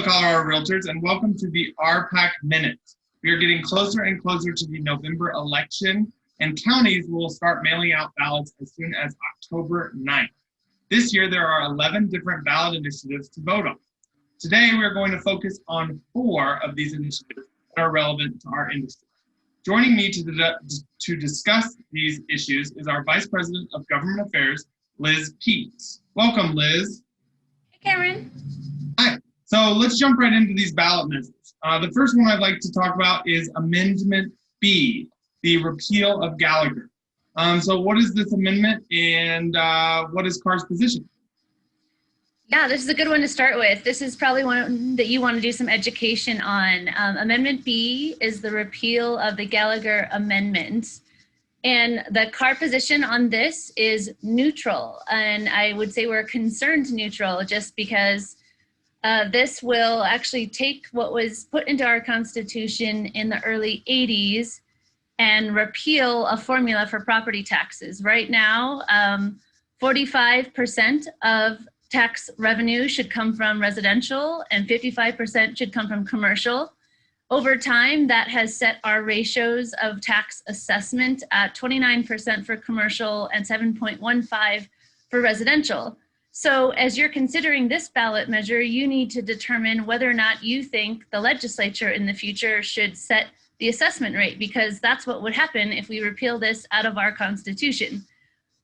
Hello, Colorado Realtors, and welcome to the RPAC Minute. We are getting closer and closer to the November election, and counties will start mailing out ballots as soon as October 9th. This year, there are 11 different ballot initiatives to vote on. Today, we are going to focus on 4 of these initiatives that are relevant to our industry. Joining me to discuss these issues is our Vice President of Government Affairs, Liz Peetz. Welcome, Liz. Hey, Cameron. Hi. So let's jump right into these ballot measures. The first one I'd like to talk about is Amendment B, the repeal of Gallagher. So what is this amendment, and what is CAR's position? Yeah, this is a good one to start with. This is probably one that you want to do some education on. Amendment B is the repeal of the Gallagher Amendment. And the CAR position on this is neutral. And I would say we're concerned neutral just because this will actually take what was put into our Constitution in the early 80s and repeal a formula for property taxes. Right now, 45% of tax revenue should come from residential and 55% should come from commercial. Over time, that has set our ratios of tax assessment at 29% for commercial and 7.15 for residential. So as you're considering this ballot measure, you need to determine whether or not you think the legislature in the future should set the assessment rate, because that's what would happen if we repeal this out of our Constitution.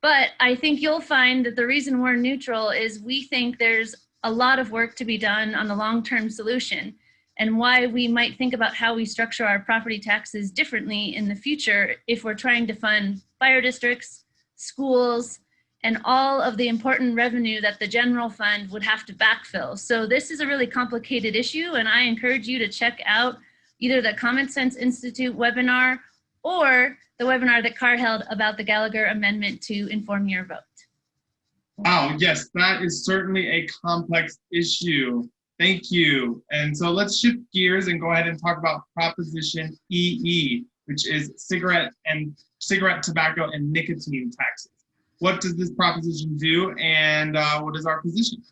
But I think you'll find that the reason we're neutral is we think there's a lot of work to be done on the long-term solution, and why we might think about how we structure our property taxes differently in the future if we're trying to fund fire districts, schools, and all of the important revenue that the general fund would have to backfill. So this is a really complicated issue, and I encourage you to check out either the Common Sense Institute webinar or the webinar that CAR held about the Gallagher Amendment to inform your vote. Wow, yes, that is certainly a complex issue. Thank you. And so let's shift gears and go ahead and talk about Proposition EE, which is cigarette, tobacco, and nicotine taxes. What does this proposition do, and what is our position?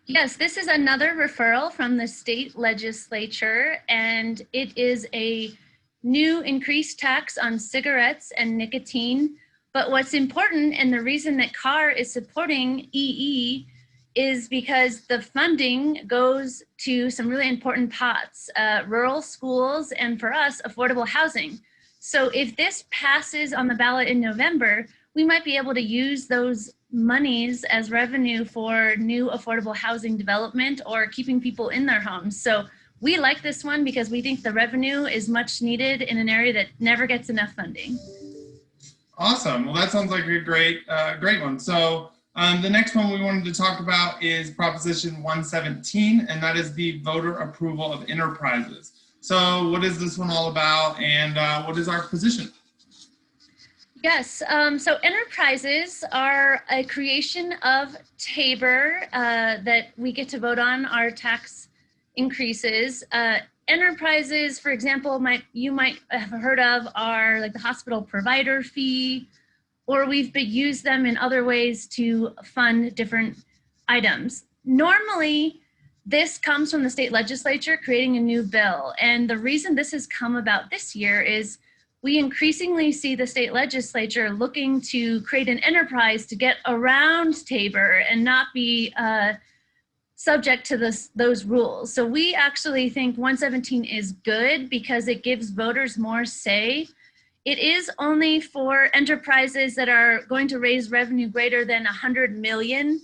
Yes, this is another referral from the state legislature, and it is a new increased tax on cigarettes and nicotine. But what's important, and the reason that CAR is supporting EE, is because the funding goes to some really important pots, rural schools, and for us, affordable housing. So if this passes on the ballot in November, we might be able to use those monies as revenue for new affordable housing development or keeping people in their homes. So we like this one because we think the revenue is much needed in an area that never gets enough funding. Awesome. Well, that sounds like a great one. So the next one we wanted to talk about is Proposition 117, and that is the voter approval of enterprises. So what is this one all about, and what is our position? Yes, so enterprises are a creation of Tabor that we get to vote on our tax increases. Enterprises, for example, you might have heard of are like the hospital provider fee, or we've used them in other ways to fund different items. Normally, this comes from the state legislature creating a new bill. And the reason this has come about this year is we increasingly see the state legislature looking to create an enterprise to get around Tabor and not be subject to those rules. So we actually think 117 is good because it gives voters more say. It is only for enterprises that are going to raise revenue greater than 100 million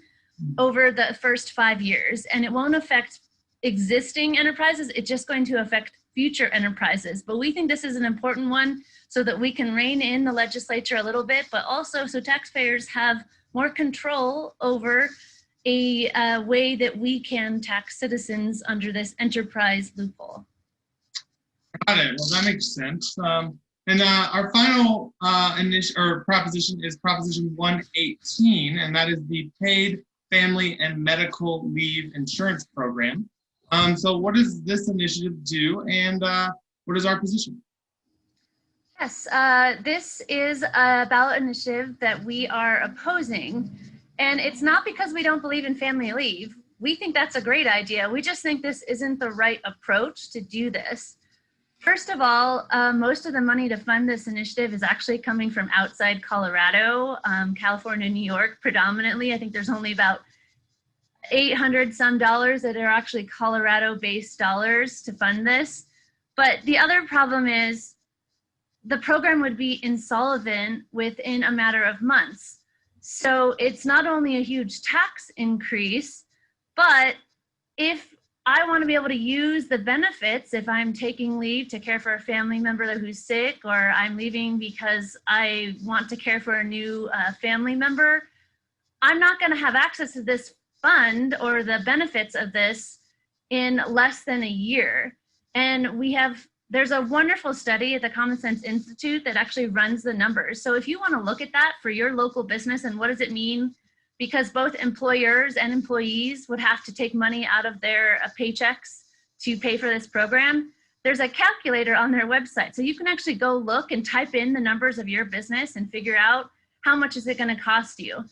over the first 5 years. And it won't affect existing enterprises, it's just going to affect future enterprises. But we think this is an important one so that we can rein in the legislature a little bit, but also so taxpayers have more control over a way that we can tax citizens under this enterprise loophole. Got it. Well, that makes sense. And our final proposition is Proposition 118, and that is the Paid Family and Medical Leave Insurance Program. So what does this initiative do, and what is our position? Yes, this is a ballot initiative that we are opposing, and it's not because we don't believe in family leave. we think that's a great idea. We just think this isn't the right approach to do this. First of all, most of the money to fund this initiative is actually coming from outside Colorado, California, New York predominantly. I think there's only about 800 some dollars that are actually Colorado-based dollars to fund this. But the other problem is the program would be insolvent within a matter of months. So it's not only a huge tax increase, but if I want to be able to use the benefits, if I'm taking leave to care for a family member who's sick, or I'm leaving because I want to care for a new family member, I'm not going to have access to this fund or the benefits of this in less than a year. And there's a wonderful study at the Common Sense Institute that actually runs the numbers. So if you want to look at that for your local business and what does it mean, because both employers and employees would have to take money out of their paychecks to pay for this program, there's a calculator on their website. So you can actually go look and type in the numbers of your business and figure out how much is it going to cost you.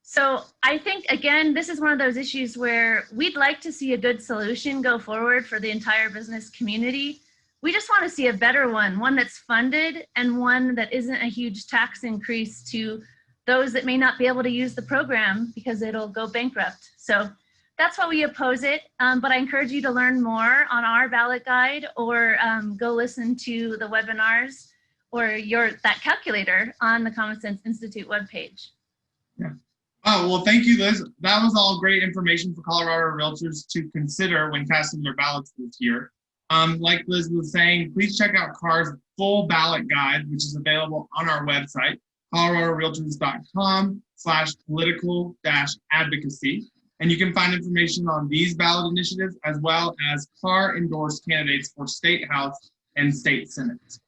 So I think, again, this is one of those issues where we'd like to see a good solution go forward for the entire business community. We just want to see a better one that's funded and one that isn't a huge tax increase to those that may not be able to use the program because it'll go bankrupt. So that's why we oppose it. But I encourage you to learn more on our ballot guide, or go listen to the webinars or that calculator on the Common Sense Institute webpage. Yeah. Oh, well, thank you, Liz. That was all great information for Colorado realtors to consider when casting their ballots this year. Like Liz was saying, please check out CAR's full ballot guide, which is available on our website, coloradorealtors.com/political-advocacy. And you can find information on these ballot initiatives as well as CAR-endorsed candidates for State House and State Senate.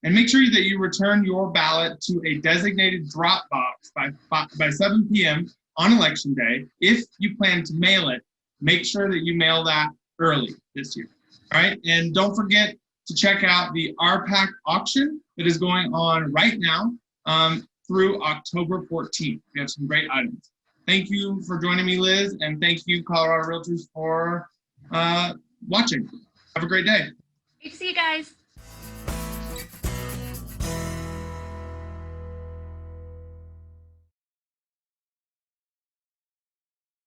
And make sure that you return your ballot to a designated drop box by 7 p.m. on Election Day. If you plan to mail it, make sure that you mail that early this year. All right, and don't forget to check out the RPAC auction that is going on right now through October 14th. We have some great items. Thank you for joining me, Liz, and thank you, Colorado Realtors, for watching. Have a great day. Great to see you guys.